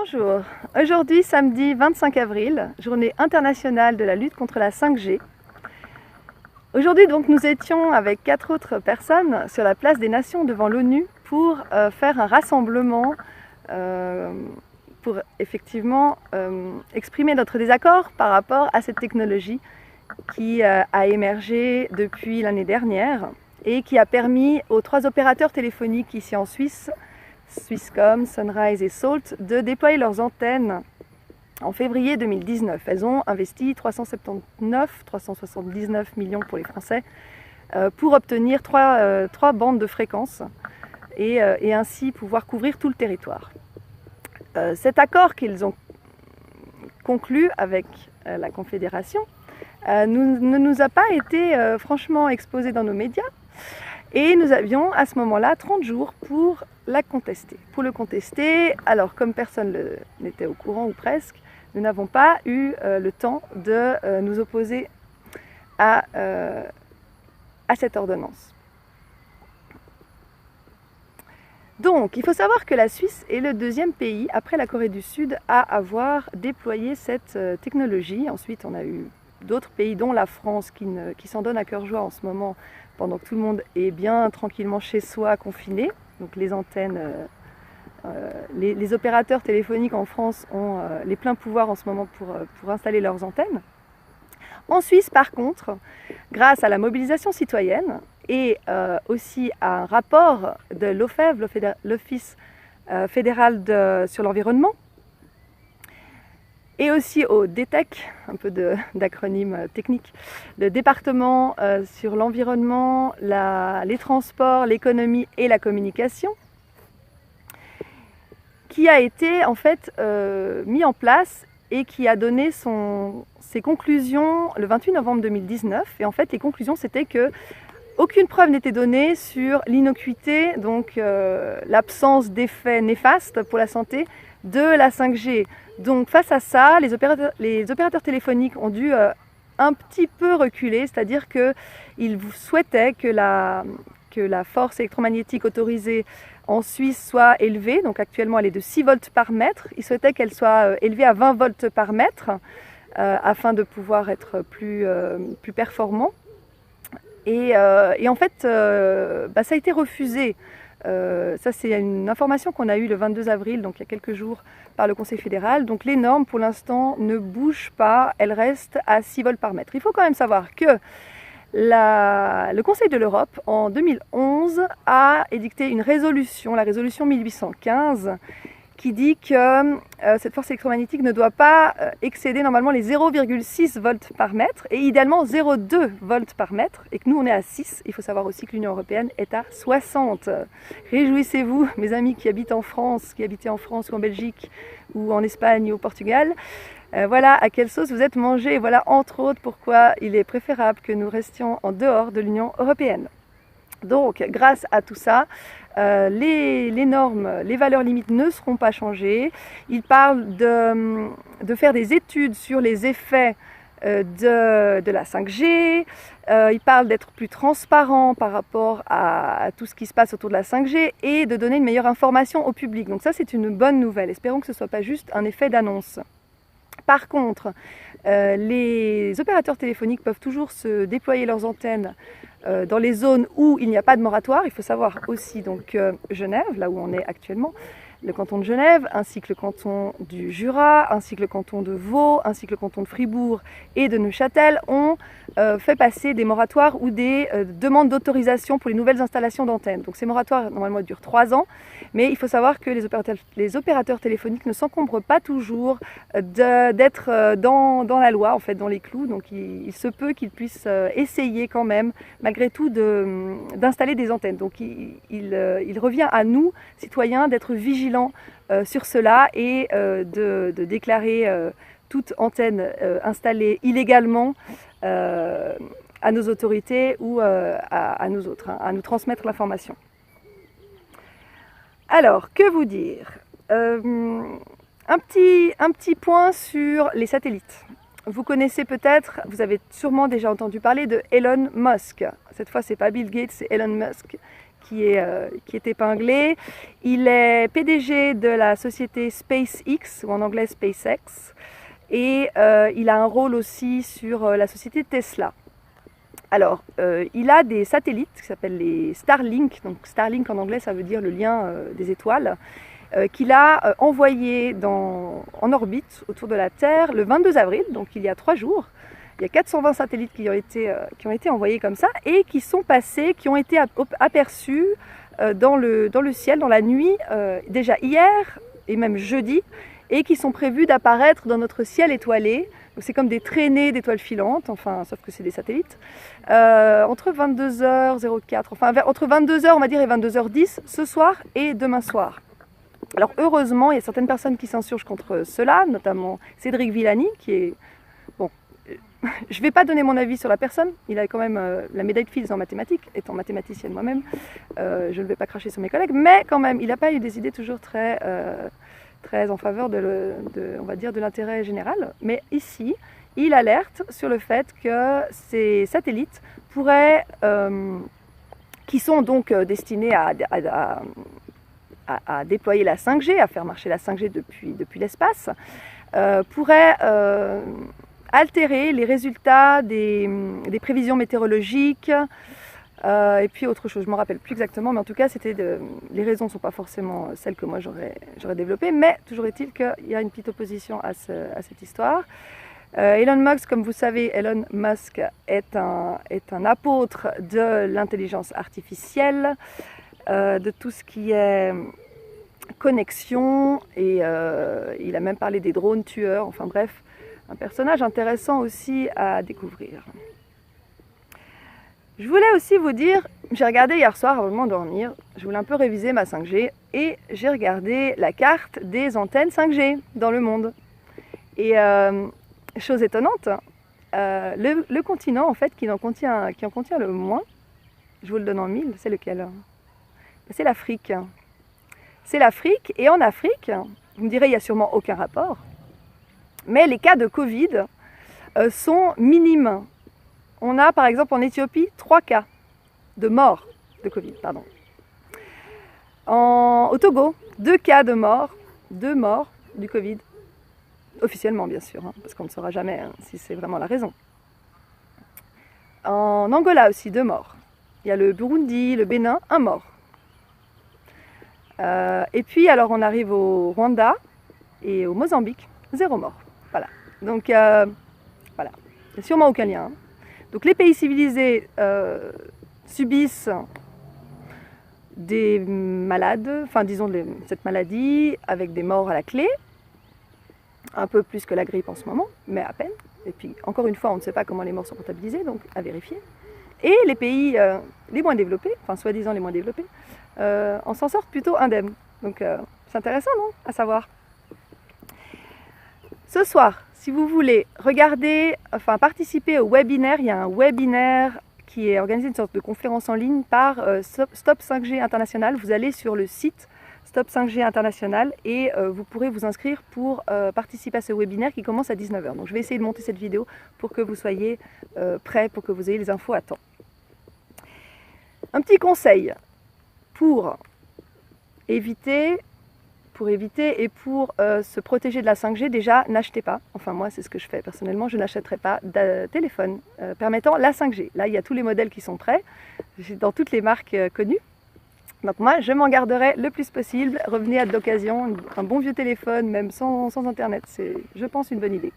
Bonjour, aujourd'hui samedi 25 avril, journée internationale de la lutte contre la 5G. Aujourd'hui donc nous étions avec 4 autres personnes sur la place des Nations devant l'ONU pour faire un rassemblement pour effectivement exprimer notre désaccord par rapport à cette technologie qui a émergé depuis l'année dernière et qui a permis aux 3 opérateurs téléphoniques ici en Suisse, Swisscom, Sunrise et Salt, de déployer leurs antennes en février 2019. Elles ont investi 379 millions pour les Français pour obtenir 3 bandes de fréquences et ainsi pouvoir couvrir tout le territoire. Cet accord qu'ils ont conclu avec la Confédération ne nous a pas été franchement exposé dans nos médias. Et nous avions à ce moment-là 30 jours pour le contester. Alors comme personne n'était au courant ou presque, nous n'avons pas eu le temps de nous opposer à cette ordonnance. Donc il faut savoir que la Suisse est le 2e pays après la Corée du Sud à avoir déployé cette technologie. Ensuite on a eu d'autres pays dont la France qui s'en donne à cœur joie en ce moment pendant que tout le monde est bien tranquillement chez soi confiné. Donc les antennes, les opérateurs téléphoniques en France ont les pleins pouvoirs en ce moment pour installer leurs antennes. En Suisse par contre, grâce à la mobilisation citoyenne et aussi à un rapport de l'OFEV, l'Office fédéral sur l'environnement, et aussi au DTEC, un peu d'acronyme technique, le département sur l'environnement, les transports, l'économie et la communication, qui a été en fait mis en place et qui a donné ses conclusions le 28 novembre 2019. Et en fait, les conclusions, c'était que aucune preuve n'était donnée sur l'innocuité, donc l'absence d'effets néfastes pour la santé de la 5G. Donc face à ça, les opérateurs téléphoniques ont dû un petit peu reculer, c'est-à-dire qu'ils souhaitaient que la force électromagnétique autorisée en Suisse soit élevée. Donc actuellement elle est de 6 volts par mètre. Ils souhaitaient qu'elle soit élevée à 20 volts par mètre afin de pouvoir être plus performant. Et en fait, ça a été refusé. Ça c'est une information qu'on a eue le 22 avril, donc il y a quelques jours, par le Conseil fédéral. Donc les normes pour l'instant ne bougent pas, elles restent à 6 volts par mètre. Il faut quand même savoir que le Conseil de l'Europe en 2011 a édicté une résolution, la résolution 1815, qui dit que cette force électromagnétique ne doit pas excéder normalement les 0,6 volts par mètre et idéalement 0,2 volts par mètre, et que nous on est à 6. Il faut savoir aussi que l'Union européenne est à 60. Réjouissez-vous, mes amis qui habitent en France, qui habitaient en France ou en Belgique ou en Espagne ou au Portugal. Voilà à quelle sauce vous êtes mangés, et voilà entre autres pourquoi il est préférable que nous restions en dehors de l'Union européenne. Donc grâce à tout ça, les normes, les valeurs limites ne seront pas changées. Il parle de faire des études sur les effets de la 5G. Il parle d'être plus transparent par rapport à tout ce qui se passe autour de la 5G et de donner une meilleure information au public. Donc ça c'est une bonne nouvelle. Espérons que ce ne soit pas juste un effet d'annonce. Par contre, les opérateurs téléphoniques peuvent toujours se déployer leurs antennes dans les zones où il n'y a pas de moratoire. Il faut savoir aussi donc Genève, là où on est actuellement, le canton de Genève, ainsi que le canton du Jura, ainsi que le canton de Vaud, ainsi que le canton de Fribourg et de Neuchâtel ont fait passer des moratoires ou des demandes d'autorisation pour les nouvelles installations d'antennes. Donc ces moratoires normalement durent 3 ans, mais il faut savoir que les opérateurs téléphoniques ne s'encombrent pas toujours d'être dans la loi, en fait, dans les clous. Donc il se peut qu'ils puissent essayer quand même, malgré tout, d'installer des antennes. Donc il revient à nous, citoyens, d'être vigilants sur cela et de déclarer toute antenne installée illégalement à nos autorités ou à nous autres, à nous transmettre l'information. Alors, que vous dire? Un petit point sur les satellites. Vous connaissez peut-être, vous avez sûrement déjà entendu parler de Elon Musk. Cette fois, c'est pas Bill Gates, c'est Elon Musk, qui est épinglé. Il est PDG de la société SpaceX, ou en anglais SpaceX, et il a un rôle aussi sur la société Tesla. Alors, il a des satellites qui s'appellent les Starlink, donc Starlink en anglais ça veut dire le lien des étoiles, qu'il a envoyé en orbite autour de la Terre le 22 avril, donc il y a 3 jours. Il y a 420 satellites qui ont été envoyés comme ça et qui sont passés, qui ont été aperçus dans le ciel, dans la nuit, déjà hier et même jeudi, et qui sont prévus d'apparaître dans notre ciel étoilé. C'est comme des traînées d'étoiles filantes, enfin, sauf que c'est des satellites, entre 22h04, enfin entre 22h on va dire et 22h10 ce soir et demain soir. Alors heureusement, il y a certaines personnes qui s'insurgent contre cela, notamment Cédric Villani, qui est... Bon, je ne vais pas donner mon avis sur la personne, il a quand même la médaille de Fields en mathématiques, étant mathématicienne moi-même, je ne vais pas cracher sur mes collègues, mais quand même, il n'a pas eu des idées toujours très en faveur on va dire, de l'intérêt général. Mais ici, il alerte sur le fait que ces satellites pourraient, qui sont donc destinés à déployer la 5G, à faire marcher la 5G depuis l'espace, pourraient altérer les résultats des prévisions météorologiques, et puis autre chose, je ne me rappelle plus exactement, mais en tout cas, les raisons ne sont pas forcément celles que moi j'aurais développées, mais toujours est-il qu'il y a une petite opposition à cette histoire. Elon Musk, comme vous savez, Elon Musk est un apôtre de l'intelligence artificielle, de tout ce qui est connexion, et il a même parlé des drones tueurs, enfin bref, un personnage intéressant aussi à découvrir. Je voulais aussi vous dire, j'ai regardé hier soir avant de m'endormir, je voulais un peu réviser ma 5G et j'ai regardé la carte des antennes 5G dans le monde. Et chose étonnante, le continent en fait qui en contient le moins, je vous le donne en mille, c'est lequel? C'est l'Afrique. C'est l'Afrique, et en Afrique, vous me direz il n'y a sûrement aucun rapport, mais les cas de Covid sont minimes. On a par exemple en Éthiopie 3 cas de morts de Covid. Pardon. Au Togo, 2 cas de morts du Covid. Officiellement bien sûr, hein, parce qu'on ne saura jamais si c'est vraiment la raison. En Angola aussi 2 morts. Il y a le Burundi, le Bénin, 1 mort. Et puis alors on arrive au Rwanda et au Mozambique, 0 mort. Voilà. Donc voilà, il n'y a sûrement aucun lien. Hein. Donc les pays civilisés subissent des malades, enfin disons cette maladie avec des morts à la clé, un peu plus que la grippe en ce moment, mais à peine. Et puis encore une fois, on ne sait pas comment les morts sont comptabilisés, donc à vérifier. Et les pays les moins développés, enfin soi-disant les moins développés, en s'en sortent plutôt indemnes. Donc c'est intéressant, non? À savoir. Ce soir, si vous voulez regarder, enfin participer au webinaire, il y a un webinaire qui est organisé, une sorte de conférence en ligne par Stop 5G International. Vous allez sur le site Stop 5G International et vous pourrez vous inscrire pour participer à ce webinaire qui commence à 19h. Donc je vais essayer de monter cette vidéo pour que vous soyez prêts, pour que vous ayez les infos à temps. Un petit conseil pour éviter et pour se protéger de la 5G, déjà n'achetez pas, enfin moi c'est ce que je fais personnellement, je n'achèterai pas de téléphone permettant la 5G. Là il y a tous les modèles qui sont prêts, dans toutes les marques connues. Donc moi je m'en garderai le plus possible, revenez à de l'occasion, un bon vieux téléphone, même sans internet, c'est je pense une bonne idée.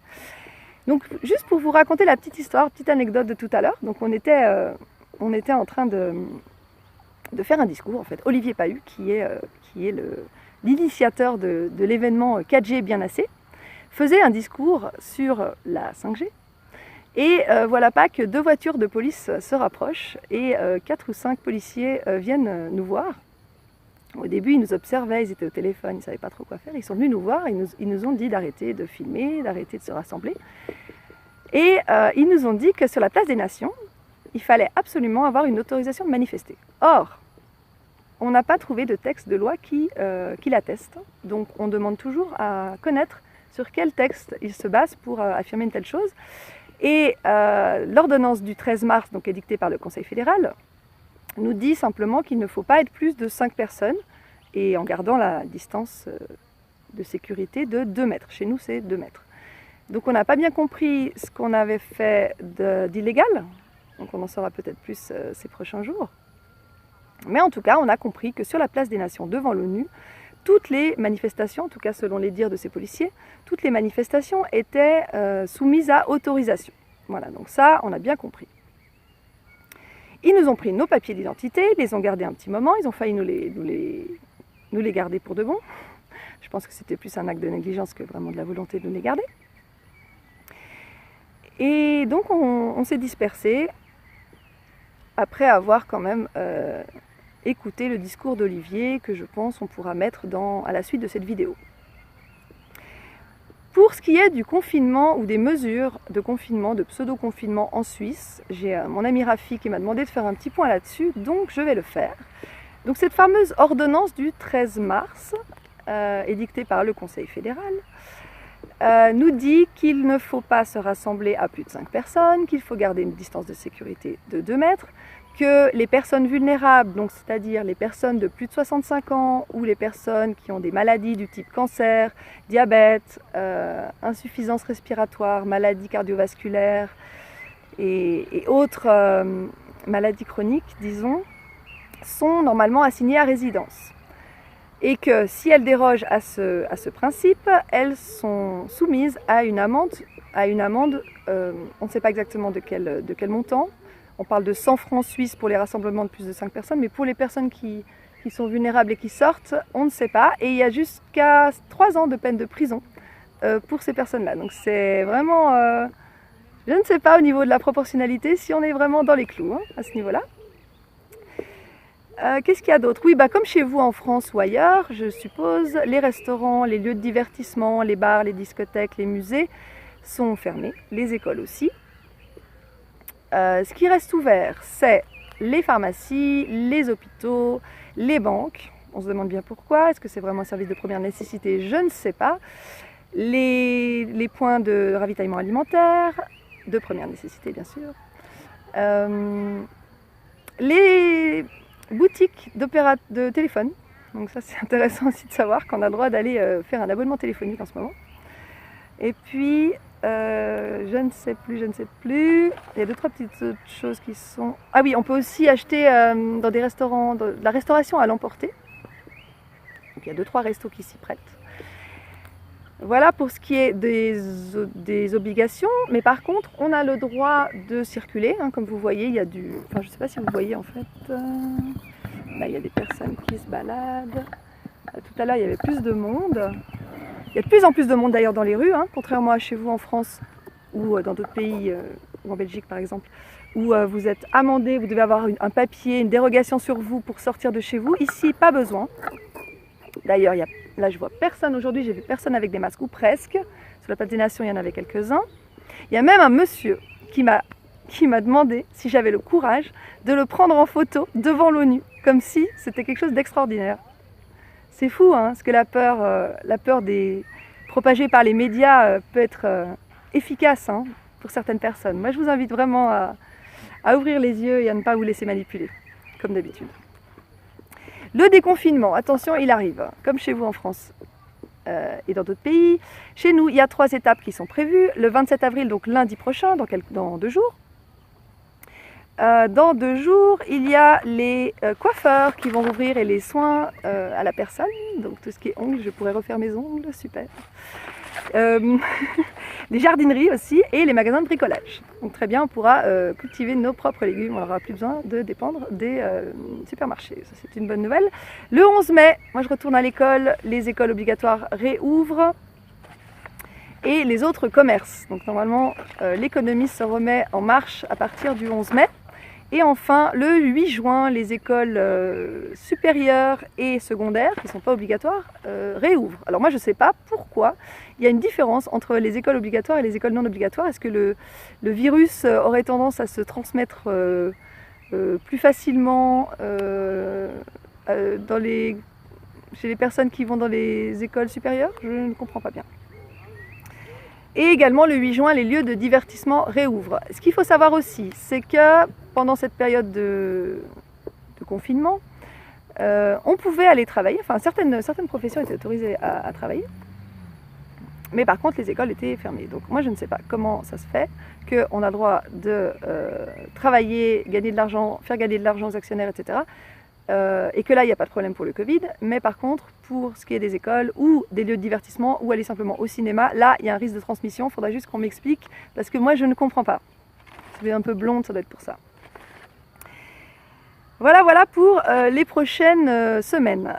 Donc juste pour vous raconter la petite histoire, petite anecdote de tout à l'heure, donc on était en train de faire un discours en fait. Olivier Pahu qui est l'initiateur de l'événement 4G bien assez, faisait un discours sur la 5G. Et voilà pas que 2 voitures de police se rapprochent et 4 ou 5 policiers viennent nous voir. Au début, ils nous observaient, ils étaient au téléphone, ils ne savaient pas trop quoi faire. Ils sont venus nous voir, ils nous ont dit d'arrêter de filmer, d'arrêter de se rassembler. Et ils nous ont dit que sur la place des Nations, il fallait absolument avoir une autorisation de manifester. Or, on n'a pas trouvé de texte de loi qui l'atteste. Donc on demande toujours à connaître sur quel texte il se base pour affirmer une telle chose. Et l'ordonnance du 13 mars, donc édictée par le Conseil fédéral, nous dit simplement qu'il ne faut pas être plus de 5 personnes et en gardant la distance de sécurité de 2 mètres. Chez nous, c'est 2 mètres. Donc on n'a pas bien compris ce qu'on avait fait d'illégal. Donc on en saura peut-être plus ces prochains jours. Mais en tout cas, on a compris que sur la place des Nations devant l'ONU, toutes les manifestations, en tout cas selon les dires de ces policiers, toutes les manifestations étaient soumises à autorisation. Voilà, donc ça, on a bien compris. Ils nous ont pris nos papiers d'identité, ils les ont gardés un petit moment, ils ont failli nous les garder pour de bon. Je pense que c'était plus un acte de négligence que vraiment de la volonté de nous les garder. Et donc on s'est dispersés après avoir quand même écouté le discours d'Olivier que je pense on pourra mettre à la suite de cette vidéo. Pour ce qui est du confinement ou des mesures de confinement, de pseudo-confinement en Suisse, j'ai mon ami Rafi qui m'a demandé de faire un petit point là-dessus, donc je vais le faire. Donc cette fameuse ordonnance du 13 mars, édictée par le Conseil fédéral, nous dit qu'il ne faut pas se rassembler à plus de 5 personnes, qu'il faut garder une distance de sécurité de 2 mètres, que les personnes vulnérables, donc c'est-à-dire les personnes de plus de 65 ans ou les personnes qui ont des maladies du type cancer, diabète, insuffisance respiratoire, maladies cardiovasculaires et autres maladies chroniques, disons, sont normalement assignées à résidence. Et que si elles dérogent à ce principe, elles sont soumises à une amende, on ne sait pas exactement de quel montant. On parle de 100 francs suisses pour les rassemblements de plus de 5 personnes, mais pour les personnes qui sont vulnérables et qui sortent, on ne sait pas. Et il y a jusqu'à 3 ans de peine de prison pour ces personnes-là. Donc c'est vraiment, je ne sais pas au niveau de la proportionnalité si on est vraiment dans les clous à ce niveau-là. Qu'est-ce qu'il y a d'autre? Oui, comme chez vous en France ou ailleurs, je suppose, les restaurants, les lieux de divertissement, les bars, les discothèques, les musées sont fermés, les écoles aussi. Ce qui reste ouvert, c'est les pharmacies, les hôpitaux, les banques. On se demande bien pourquoi. Est-ce que c'est vraiment un service de première nécessité? Je ne sais pas. Les points de ravitaillement alimentaire, de première nécessité bien sûr. Les boutiques de téléphone. Donc ça c'est intéressant aussi de savoir qu'on a le droit d'aller faire un abonnement téléphonique en ce moment. Et puis, je ne sais plus. Il y a 2-3 petites autres choses qui sont... Ah oui, on peut aussi acheter dans des restaurants, de la restauration à l'emporter. Donc il y a 2-3 restos qui s'y prêtent. Voilà pour ce qui est des obligations. Mais par contre, on a le droit de circuler. Comme vous voyez, il y a du... Enfin, je ne sais pas si vous voyez en fait. Là, il y a des personnes qui se baladent. Tout à l'heure, il y avait plus de monde. Il y a de plus en plus de monde d'ailleurs dans les rues, contrairement à chez vous en France ou dans d'autres pays, ou en Belgique par exemple, où vous êtes amendé, vous devez avoir un papier, une dérogation sur vous pour sortir de chez vous. Ici, pas besoin. D'ailleurs, là je vois personne aujourd'hui, j'ai vu personne avec des masques ou presque. Sur la place des Nations, il y en avait quelques-uns. Il y a même un monsieur qui m'a demandé si j'avais le courage de le prendre en photo devant l'ONU, comme si c'était quelque chose d'extraordinaire. C'est fou, parce que la peur propagée par les médias peut être efficace pour certaines personnes. Moi, je vous invite vraiment à ouvrir les yeux et à ne pas vous laisser manipuler, comme d'habitude. Le déconfinement, attention, il arrive, comme chez vous en France et dans d'autres pays. Chez nous, il y a 3 étapes qui sont prévues. Le 27 avril, donc lundi prochain, dans 2 jours. Dans 2 jours, il y a les coiffeurs qui vont rouvrir et les soins à la personne. Donc tout ce qui est ongles, je pourrais refaire mes ongles, super. Les jardineries aussi et les magasins de bricolage. Donc très bien, on pourra cultiver nos propres légumes, on n'aura plus besoin de dépendre des supermarchés. Ça, c'est une bonne nouvelle. Le 11 mai, moi je retourne à l'école, les écoles obligatoires réouvrent. Et les autres commerces. Donc normalement, l'économie se remet en marche à partir du 11 mai. Et enfin, le 8 juin, les écoles supérieures et secondaires, qui ne sont pas obligatoires, réouvrent. Alors moi, je ne sais pas pourquoi il y a une différence entre les écoles obligatoires et les écoles non obligatoires. Est-ce que le virus aurait tendance à se transmettre plus facilement chez les personnes qui vont dans les écoles supérieures? Je ne comprends pas bien. Et également le 8 juin, les lieux de divertissement réouvrent. Ce qu'il faut savoir aussi, c'est que pendant cette période confinement, on pouvait aller travailler, enfin certaines professions étaient autorisées à travailler, mais par contre les écoles étaient fermées. Donc moi je ne sais pas comment ça se fait qu'on a le droit de travailler, gagner de l'argent, faire gagner de l'argent aux actionnaires, etc. Et que là il n'y a pas de problème pour le Covid, mais par contre pour ce qui est des écoles ou des lieux de divertissement ou aller simplement au cinéma, là il y a un risque de transmission, il faudra juste qu'on m'explique parce que moi je ne comprends pas. Je suis un peu blonde, ça doit être pour ça. Voilà pour les prochaines semaines.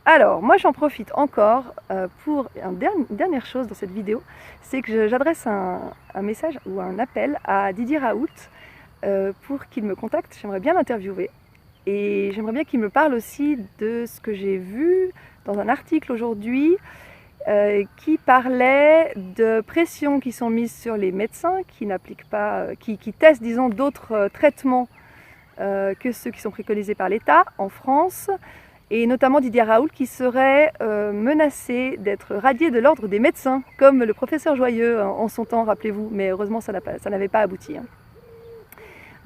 Alors, moi j'en profite encore pour une dernière chose dans cette vidéo, c'est que j'adresse un message ou un appel à Didier Raoult pour qu'il me contacte. J'aimerais bien l'interviewer et j'aimerais bien qu'il me parle aussi de ce que j'ai vu dans un article aujourd'hui qui parlait de pressions qui sont mises sur les médecins qui n'appliquent pas, qui testent disons d'autres traitements que ceux qui sont préconisés par l'État en France. Et notamment Didier Raoult qui serait menacé d'être radié de l'ordre des médecins, comme le professeur Joyeux en son temps, rappelez-vous, mais heureusement ça n'avait pas abouti.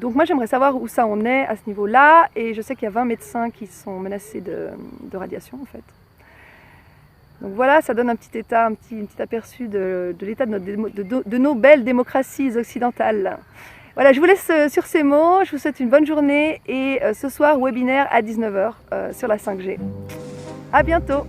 Donc moi j'aimerais savoir où ça en est à ce niveau-là, et je sais qu'il y a 20 médecins qui sont menacés de radiation en fait. Donc voilà, ça donne un petit aperçu de l'état de nos belles démocraties occidentales. Voilà, je vous laisse sur ces mots, je vous souhaite une bonne journée et ce soir, webinaire à 19 h sur la 5G. À bientôt!